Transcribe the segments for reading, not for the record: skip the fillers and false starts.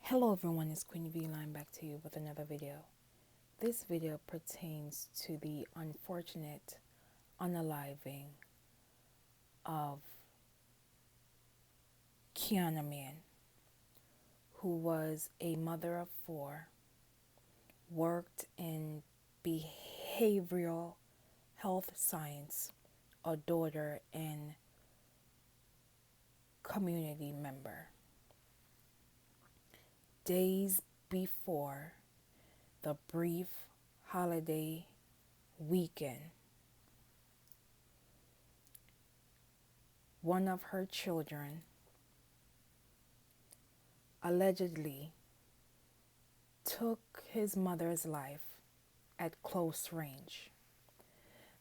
Hello everyone, it's Queen V Line back to you with another video. This video pertains to the unfortunate unaliving of Quiana Mann, who was a mother of four, worked in behavioral health science, a daughter and community member. Days before the brief holiday weekend, one of her children allegedly took his mother's life at close range.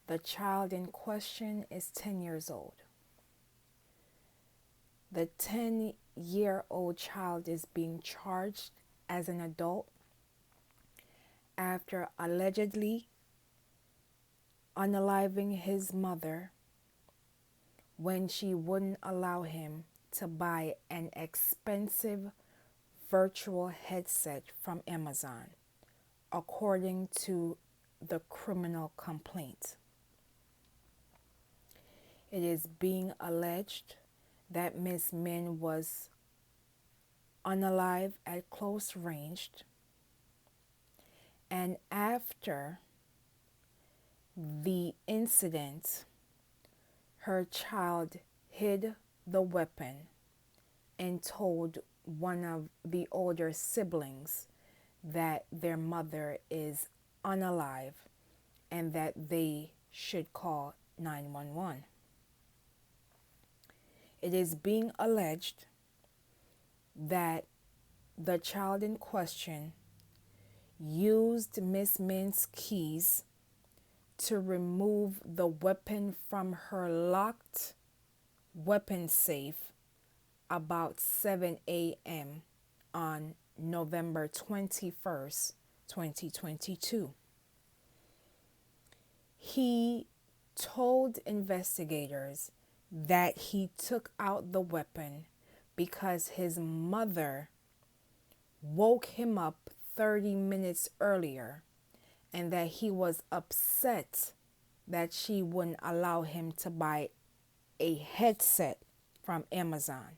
The child in question is 10 years old. The 10-year-old child is being charged as an adult after allegedly unaliving his mother when she wouldn't allow him to buy an expensive virtual headset from Amazon, according to the criminal complaint. It is being alleged that Miss Mann was unalive at close range, and after the incident, her child hid the weapon and told one of the older siblings that their mother is unalive and that they should call 911. It is being alleged that the child in question used Miss Mann's keys to remove the weapon from her locked weapon safe about 7 a.m. on November 21st, 2022. He told investigators that he took out the weapon because his mother woke him up 30 minutes earlier and that he was upset that she wouldn't allow him to buy a headset from Amazon.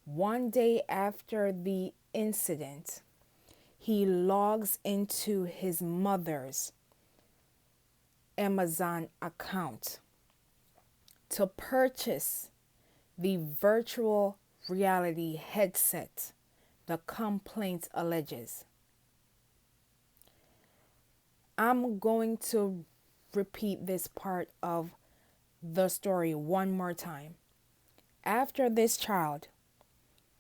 One day after the incident, he logs into his mother's Amazon account to purchase the virtual reality headset the complaint alleges. I'm going to repeat this part of the story one more time. After this child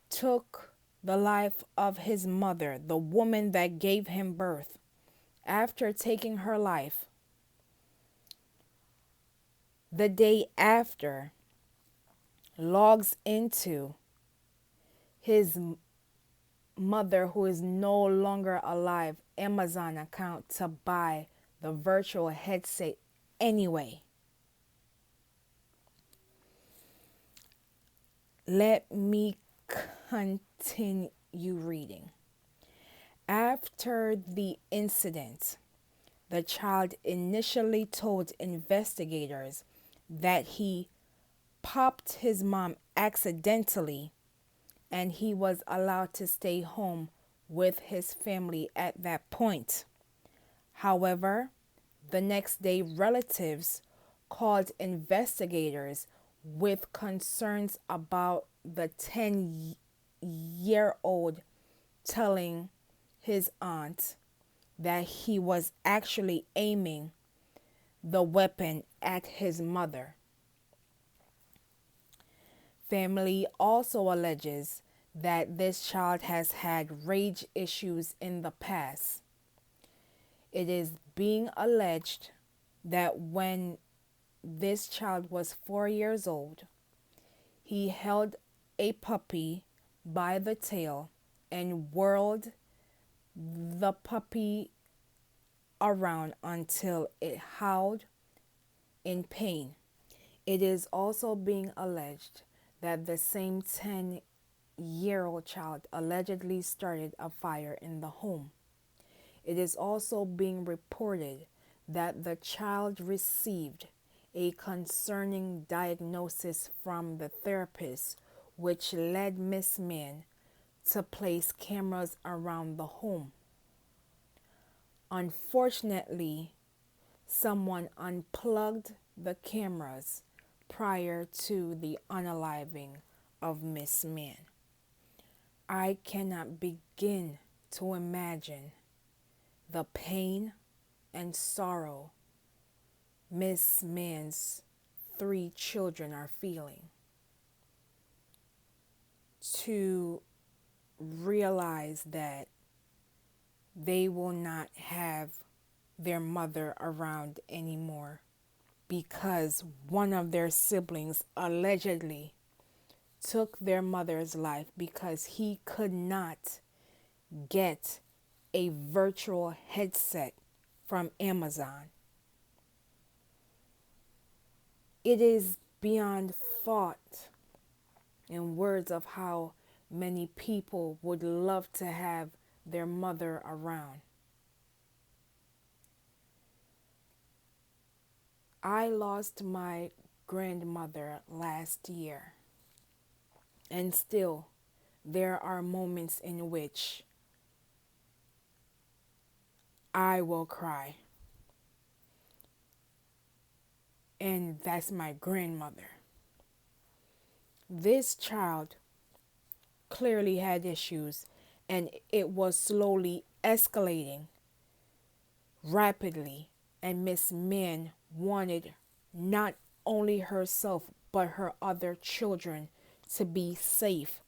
took the life of his mother, the woman that gave him birth, after taking her life, the day after, logs into his mother, who is no longer alive, Amazon account to buy the virtual headset anyway. Let me continue reading. After the incident, the child initially told investigators that he popped his mom accidentally and he was allowed to stay home with his family at that point. However, the next day, relatives called investigators with concerns about the 10-year-old telling his aunt that he was actually aiming the weapon at his mother. Family also alleges that this child has had rage issues in the past. It is being alleged that when this child was 4 years old, he held a puppy by the tail and whirled the puppy around until it howled in pain. It is also being alleged that the same 8-year-old child allegedly started a fire in the home. It is also being reported that the child received a concerning diagnosis from the therapist, which led Miss Mann to place cameras around the home. Unfortunately, someone unplugged the cameras prior to the unaliving of Miss Mann. I cannot begin to imagine the pain and sorrow Miss Mann's 3 children are feeling. To realize that they will not have their mother around anymore because one of their siblings allegedly took their mother's life because he could not get a virtual headset from Amazon. It is beyond thought and words of how many people would love to have their mother around. I lost my grandmother last year, and still there are moments in which I will cry. And that's my grandmother. This child clearly had issues, and it was slowly escalating rapidly, and Miss Mann wanted not only herself but her other children to be safe.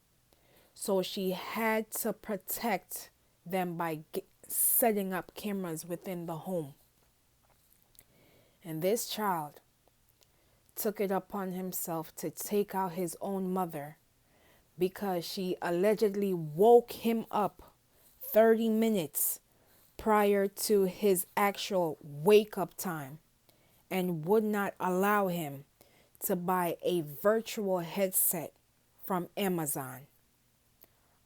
So she had to protect them by setting up cameras within the home. And this child took it upon himself to take out his own mother because she allegedly woke him up 30 minutes prior to his actual wake-up time and would not allow him to buy a virtual headset from Amazon.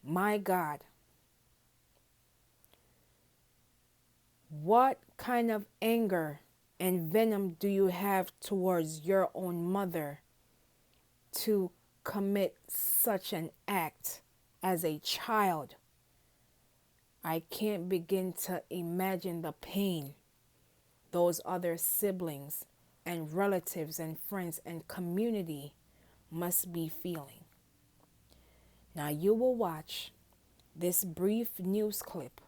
My God. What kind of anger and venom do you have towards your own mother to commit such an act as a child? I can't begin to imagine the pain those other siblings and relatives and friends and community must be feeling. Now you will watch this brief news clip,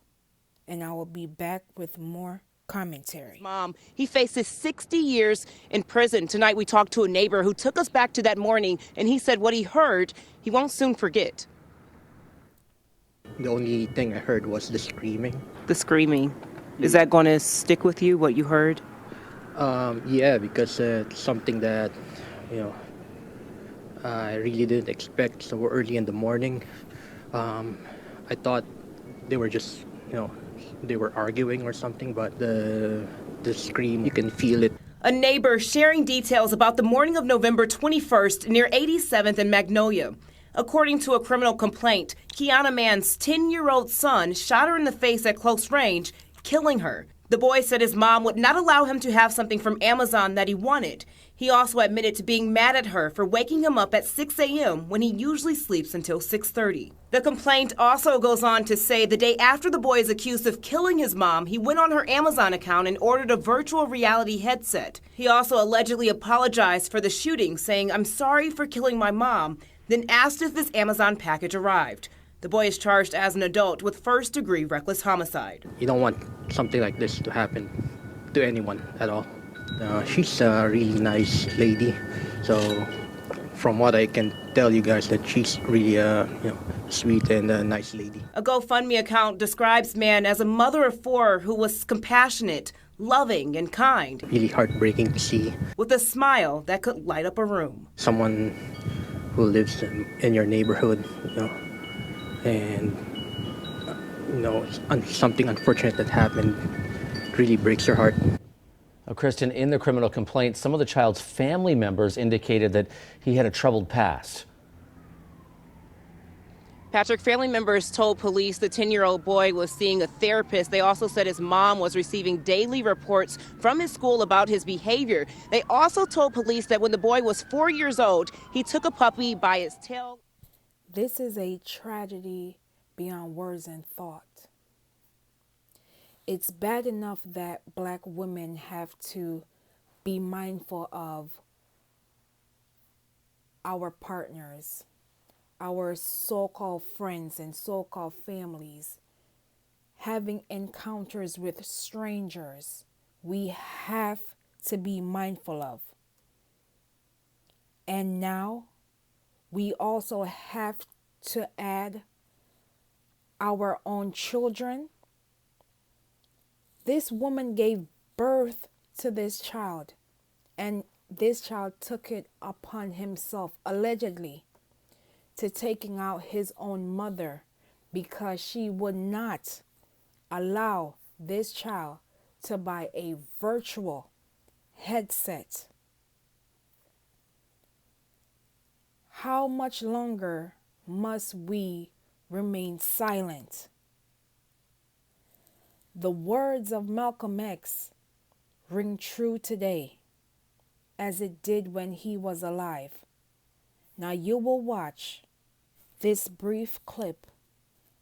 and I will be back with more commentary. Mom, he faces 60 years in prison. Tonight we talked to a neighbor who took us back to that morning, and he said what he heard, he won't soon forget. The only thing I heard was the screaming. The screaming. Is that going to stick with you, what you heard? Yeah, because it's something that, I really didn't expect so early in the morning. I thought they were just, they were arguing or something, but the scream, you can feel it. A neighbor sharing details about the morning of November 21st near 87th and Magnolia. According to a criminal complaint, Quiana Mann's 10-year-old son shot her in the face at close range, killing her. The boy said his mom would not allow him to have something from Amazon that he wanted. He also admitted to being mad at her for waking him up at 6 a.m. when he usually sleeps until 6:30. The complaint also goes on to say the day after the boy is accused of killing his mom, he went on her Amazon account and ordered a virtual reality headset. He also allegedly apologized for the shooting, saying, "I'm sorry for killing my mom," then asked if this Amazon package arrived. The boy is charged as an adult with first-degree reckless homicide. You don't want something like this to happen to anyone at all. She's a really nice lady, so from what I can tell you guys, that she's really sweet and a nice lady. A GoFundMe account describes Mann as a mother of 4 who was compassionate, loving, and kind. Really heartbreaking to see. With a smile that could light up a room. Someone who lives in your neighborhood, and something unfortunate that happened really breaks your heart. Kristen, in the criminal complaint, some of the child's family members indicated that he had a troubled past. Patrick, family members told police the 10-year-old boy was seeing a therapist. They also said his mom was receiving daily reports from his school about his behavior. They also told police that when the boy was 4 years old, he took a puppy by its tail. This is a tragedy beyond words and thought. It's bad enough that Black women have to be mindful of our partners, our so-called friends and so-called families, having encounters with strangers. We have to be mindful of. And now we also have to add our own children. This woman gave birth to this child, and this child took it upon himself, allegedly, to taking out his own mother because she would not allow this child to buy a virtual headset. How much longer must we remain silent? The words of Malcolm X ring true today, as it did when he was alive. Now you will watch this brief clip,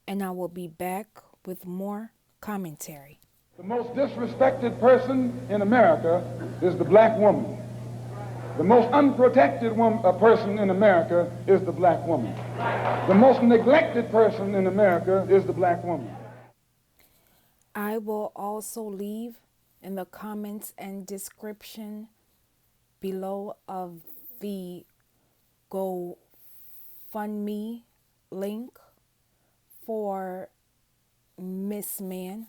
and I will be back with more commentary. The most disrespected person in America is the Black woman. The most unprotected person in America is the Black woman. The most neglected person in America is the Black woman. I will also leave in the comments and description below of the GoFundMe link for Miss Mann.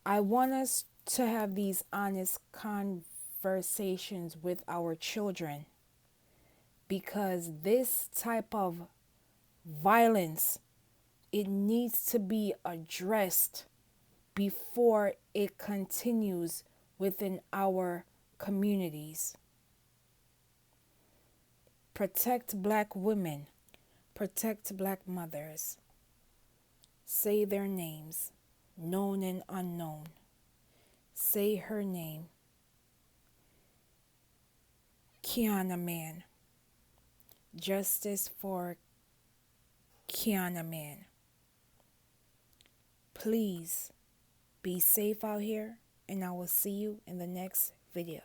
I want us to have these honest conversations with our children, because this type of violence, it needs to be addressed before it continues within our communities. Protect Black women. Protect Black mothers. Say their names, known and unknown. Say her name. Quiana Mann. Justice for Quiana Mann. Please be safe out here, and I will see you in the next video.